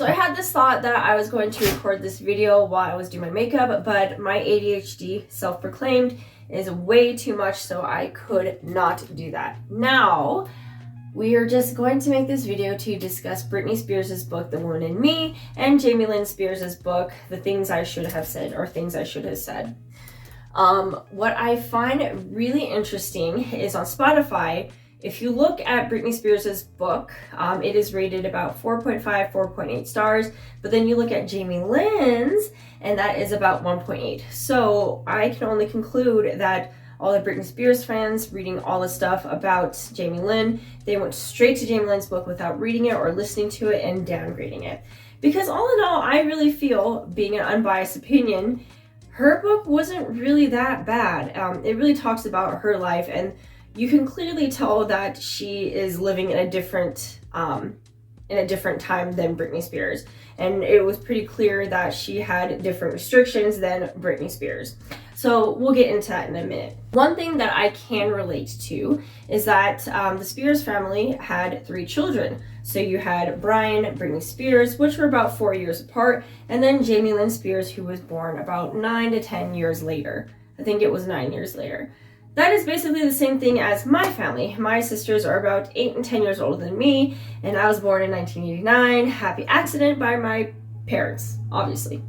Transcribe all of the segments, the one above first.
So I had this thought that I was going to record this video while I was doing my makeup, but my ADHD, self-proclaimed, is way too much, so I could not do that. Now, we are just going to make this video to discuss Britney Spears' book, The Woman in Me, and Jamie Lynn Spears' book, The Things I Should Have Said, or Things I Should Have Said. What I find really interesting is on Spotify, if you look at Britney Spears' book, it is rated about 4.5, 4.8 stars, but then you look at Jamie Lynn's, and that is about 1.8. So I can only conclude that all the Britney Spears fans reading all the stuff about Jamie Lynn, they went straight to Jamie Lynn's book without reading it or listening to it and downgrading it. Because all in all, I really feel, being an unbiased opinion, her book wasn't really that bad. It really talks about her life, and you can clearly tell that she is living in a different time than Britney Spears. And it was pretty clear that she had different restrictions than Britney Spears. So we'll get into that in a minute. One thing that I can relate to is that the Spears family had 3 children. So you had Brian, Britney Spears, which were about 4 years apart, and then Jamie Lynn Spears, who was born about 9 to 10 years later. I think it was 9 years later. That is basically the same thing as my family. My sisters are about 8 and 10 years older than me, and I was born in 1989. Happy accident by my parents, obviously.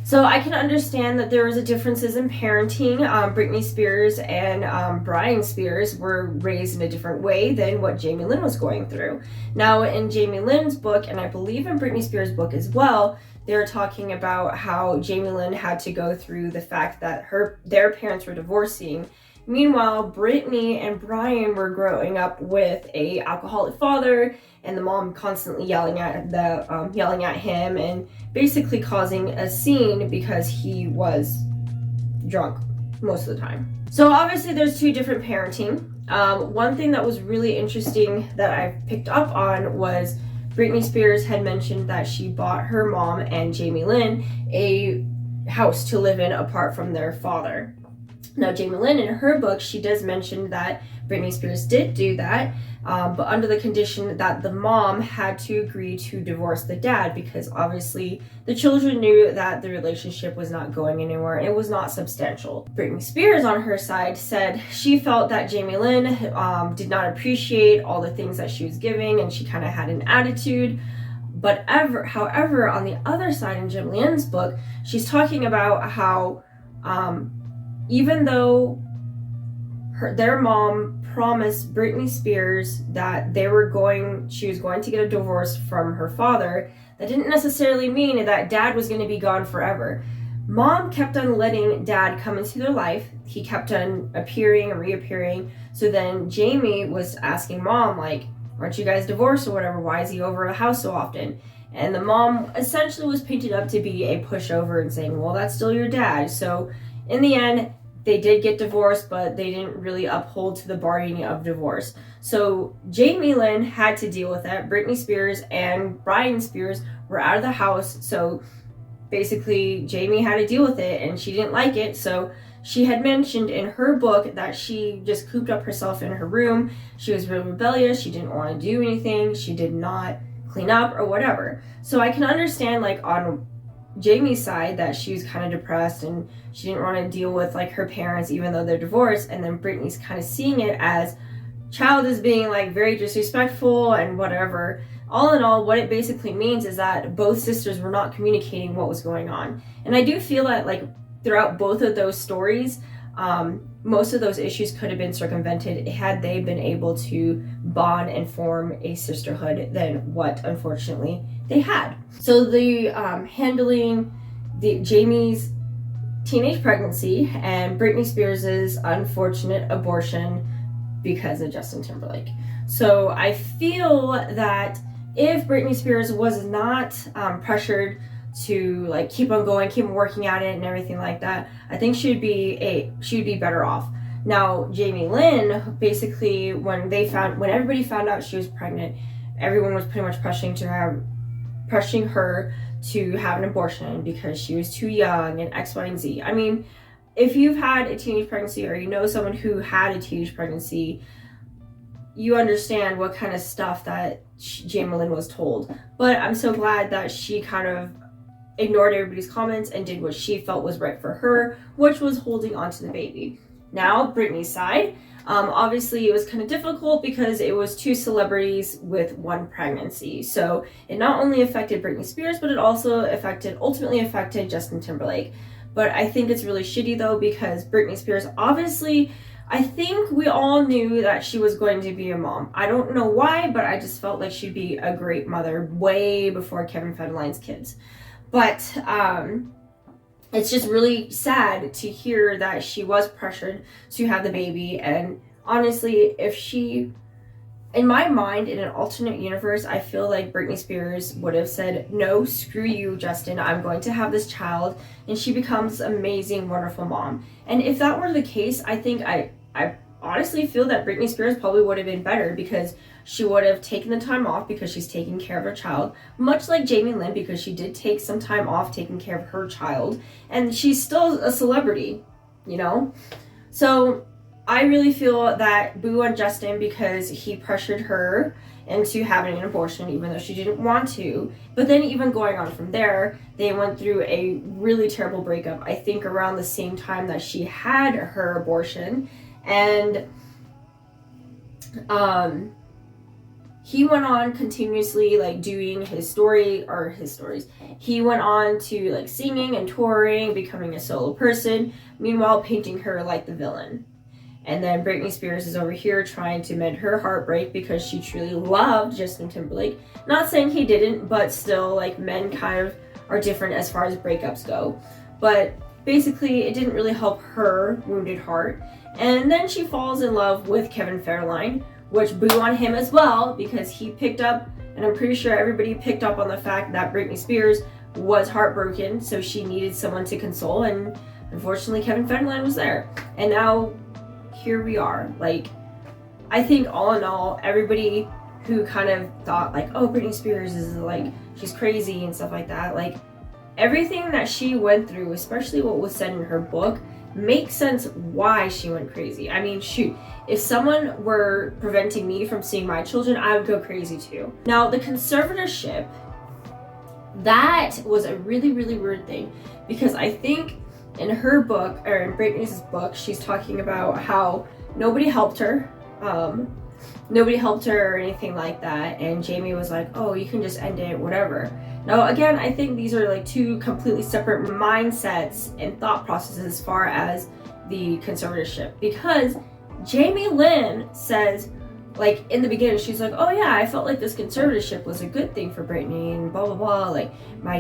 So I can understand that there was a differences in parenting. Britney Spears and Brian Spears were raised in a different way than what Jamie Lynn was going through. Now, in Jamie Lynn's book, and I believe in Britney Spears' book as well, they're talking about how Jamie Lynn had to go through the fact that their parents were divorcing. Meanwhile, Britney and Brian were growing up with a alcoholic father, and the mom constantly yelling at him and basically causing a scene because he was drunk most of the time. So obviously, there's 2 different parenting. One thing that was really interesting that I picked up on was Britney Spears had mentioned that she bought her mom and Jamie Lynn a house to live in apart from their father. Now, Jamie Lynn, in her book, she does mention that Britney Spears did do that, but under the condition that the mom had to agree to divorce the dad, because obviously the children knew that the relationship was not going anywhere and it was not substantial. Britney Spears, on her side, said she felt that Jamie Lynn did not appreciate all the things that she was giving, and she kind of had an attitude. But however, on the other side, in Jamie Lynn's book, she's talking about how even though their mom promised Britney Spears that she was going to get a divorce from her father, that didn't necessarily mean that dad was going to be gone forever. Mom kept on letting dad come into their life. He kept on appearing and reappearing. So then Jamie was asking mom, like, aren't you guys divorced or whatever? Why is he over the house so often? And the mom essentially was painted up to be a pushover and saying, well, that's still your dad. So in the end, they did get divorced, but they didn't really uphold to the bargaining of divorce. So Jamie Lynn had to deal with that. Britney Spears and Brian Spears were out of the house. So basically, Jamie had to deal with it, and she didn't like it. So she had mentioned in her book that she just cooped up herself in her room. She was really rebellious. She didn't want to do anything. She did not clean up or whatever. So I can understand, like, on Jamie's side, that she was kind of depressed and she didn't want to deal with like her parents even though they're divorced, and then Britney's kind of seeing it as child is being like very disrespectful and whatever. All in all, what it basically means is that both sisters were not communicating what was going on. And I do feel that like throughout both of those stories, most of those issues could have been circumvented had they been able to bond and form a sisterhood than what unfortunately they had. So the handling Jamie's teenage pregnancy and Britney Spears' unfortunate abortion because of Justin Timberlake. So I feel that if Britney Spears was not pressured to like keep on going, keep on working at it and everything like that, I think she'd be better off. Now, Jamie Lynn, basically when everybody found out she was pregnant, everyone was pretty much pressuring her to have an abortion because she was too young and X, Y, and Z. I mean, if you've had a teenage pregnancy or you know someone who had a teenage pregnancy, you understand what kind of stuff that Jamie Lynn was told. But I'm so glad that she kind of ignored everybody's comments and did what she felt was right for her, which was holding on to the baby. Now, Britney's side. Obviously, it was kind of difficult because it was 2 celebrities with 1 pregnancy. So it not only affected Britney Spears, but it also ultimately affected Justin Timberlake. But I think it's really shitty though, because Britney Spears, obviously, I think we all knew that she was going to be a mom. I don't know why, but I just felt like she'd be a great mother way before Kevin Federline's kids. But it's just really sad to hear that she was pressured to have the baby. And honestly, if she, in my mind, in an alternate universe, I feel like Britney Spears would have said, no, screw you, Justin, I'm going to have this child. And she becomes an amazing, wonderful mom. And if that were the case, I think I honestly feel that Britney Spears probably would have been better, because she would have taken the time off because she's taking care of her child, much like Jamie Lynn, because she did take some time off taking care of her child, and she's still a celebrity, you know? So I really feel that boo on Justin, because he pressured her into having an abortion even though she didn't want to. But then even going on from there, they went through a really terrible breakup, I think around the same time that she had her abortion. And he went on continuously like doing his stories. He went on to like singing and touring, becoming a solo person, meanwhile painting her like the villain. And then Britney Spears is over here trying to mend her heartbreak because she truly loved Justin Timberlake. Not saying he didn't, but still, like, men kind of are different as far as breakups go. But basically, it didn't really help her wounded heart. And then she falls in love with Kevin Federline, which boo on him as well, because he picked up, and I'm pretty sure everybody picked up on the fact that Britney Spears was heartbroken, so she needed someone to console, and unfortunately Kevin Federline was there. And now here we are. Like, I think all in all, everybody who kind of thought like, oh, Britney Spears is like, she's crazy and stuff like that, like, everything that she went through, especially what was said in her book, makes sense why she went crazy. I mean, shoot, if someone were preventing me from seeing my children, I would go crazy too. Now, the conservatorship, that was a really, really weird thing, because I think in her book, or in Britney's book, she's talking about how nobody helped her. Nobody helped her or anything like that. And Jamie was like, oh, you can just end it, whatever. Now, again, I think these are like 2 completely separate mindsets and thought processes as far as the conservatorship. Because Jamie Lynn says, like, in the beginning, she's like, oh yeah, I felt like this conservatorship was a good thing for Britney and blah, blah, blah. Like,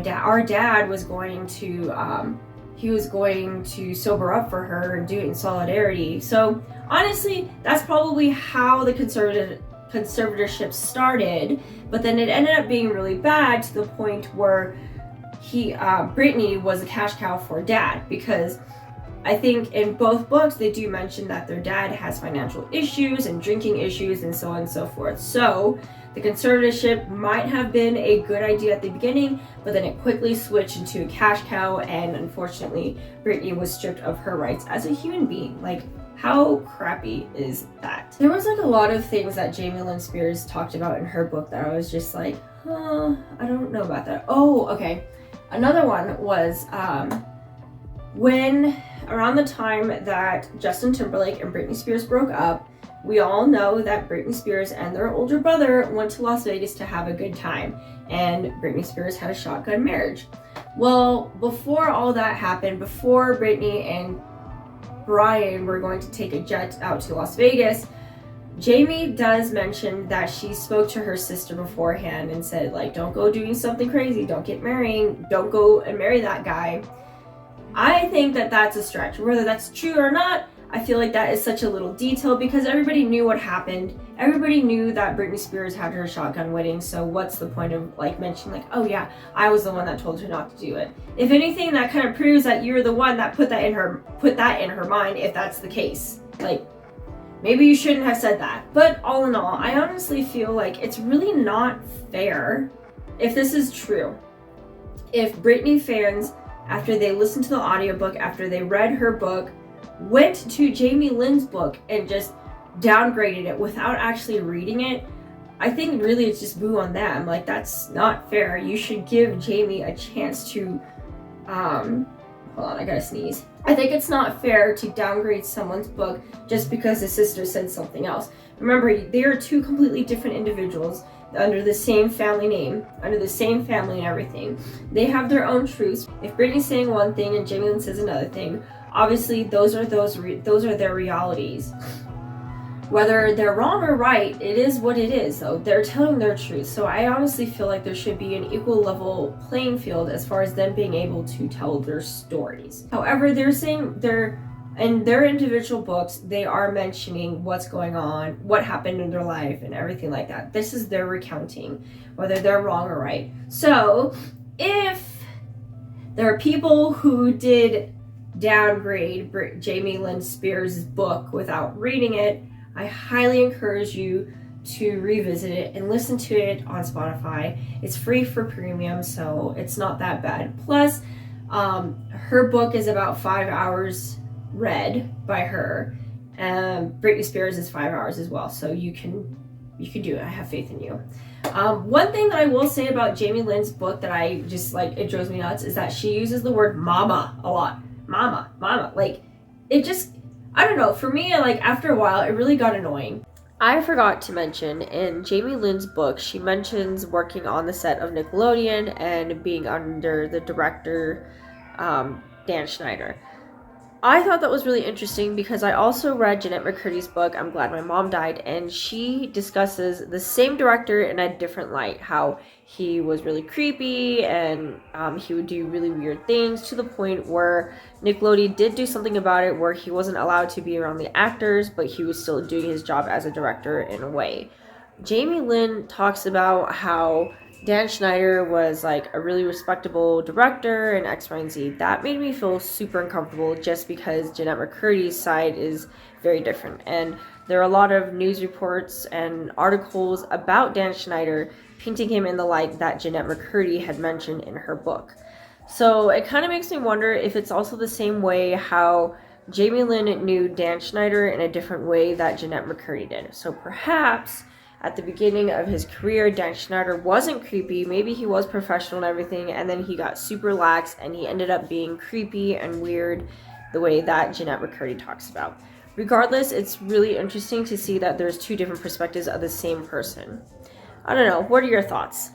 our dad was going to, he was going to sober up for her and do it in solidarity. So honestly, that's probably how the conservatorship started, but then it ended up being really bad to the point where Britney was a cash cow for dad, because I think in both books they do mention that their dad has financial issues and drinking issues and so on and so forth. So the conservatorship might have been a good idea at the beginning, but then it quickly switched into a cash cow, and unfortunately Britney was stripped of her rights as a human being. Like, how crappy is that? There was like a lot of things that Jamie Lynn Spears talked about in her book that I was just like, I don't know about that. Oh, okay. Another one was when around the time that Justin Timberlake and Britney Spears broke up, we all know that Britney Spears and their older brother went to Las Vegas to have a good time, and Britney Spears had a shotgun marriage. Well, before all that happened, before Britney and Brian were going to take a jet out to Las Vegas, Jamie does mention that she spoke to her sister beforehand and said, like, don't go doing something crazy, don't get married, don't go and marry that guy. I think that that's a stretch. Whether that's true or not, I feel like that is such a little detail, because everybody knew what happened. Everybody knew that Britney Spears had her shotgun wedding, so what's the point of like mentioning like, oh yeah, I was the one that told her not to do it. If anything, that kind of proves that you're the one that put that in her mind, if that's the case. Like, maybe you shouldn't have said that. But all in all, I honestly feel like it's really not fair if this is true. If Britney fans, after they listened to the audiobook, after they read her book, went to Jamie Lynn's book and just downgraded it without actually reading it, I think really it's just boo on them. Like, that's not fair. You should give Jamie a chance to, hold on, I gotta sneeze. I think it's not fair to downgrade someone's book just because the sister said something else. Remember, they are two completely different individuals under the same family name, under the same family and everything. They have their own truths. If Britney's saying one thing and Jamie Lynn says another thing, obviously those are their realities. Whether they're wrong or right, it is what it is, though. They're telling their truth. So I honestly feel like there should be an equal level playing field as far as them being able to tell their stories. However, they're saying in their individual books, they are mentioning what's going on, what happened in their life, and everything like that. This is their recounting, whether they're wrong or right. So if there are people who did downgrade Jamie Lynn Spears' book without reading it, I highly encourage you to revisit it and listen to it on Spotify. It's free for premium, so it's not that bad. Plus, her book is about 5 hours read by her, and Britney Spears is 5 hours as well. So you can do it. I have faith in you. One thing that I will say about Jamie Lynn's book that I just like, it drives me nuts, is that she uses the word mama a lot. Mama. Like, it just, I don't know, for me, like, after a while, it really got annoying. I forgot to mention, in Jamie Lynn's book, she mentions working on the set of Nickelodeon and being under the director, Dan Schneider. I thought that was really interesting because I also read Jeanette McCurdy's book, I'm Glad My Mom Died, and she discusses the same director in a different light, how he was really creepy and he would do really weird things, to the point where Nickelodeon did do something about it where he wasn't allowed to be around the actors, but he was still doing his job as a director in a way. Jamie Lynn talks about how Dan Schneider was like a really respectable director and X, Y, and Z. That made me feel super uncomfortable just because Jeanette McCurdy's side is very different. And there are a lot of news reports and articles about Dan Schneider painting him in the light that Jeanette McCurdy had mentioned in her book. So it kind of makes me wonder if it's also the same way how Jamie Lynn knew Dan Schneider in a different way that Jeanette McCurdy did. So perhaps at the beginning of his career, Dan Schneider wasn't creepy. Maybe he was professional and everything, and then he got super lax and he ended up being creepy and weird the way that Jeanette McCurdy talks about. Regardless, it's really interesting to see that there's two different perspectives of the same person. I don't know. What are your thoughts?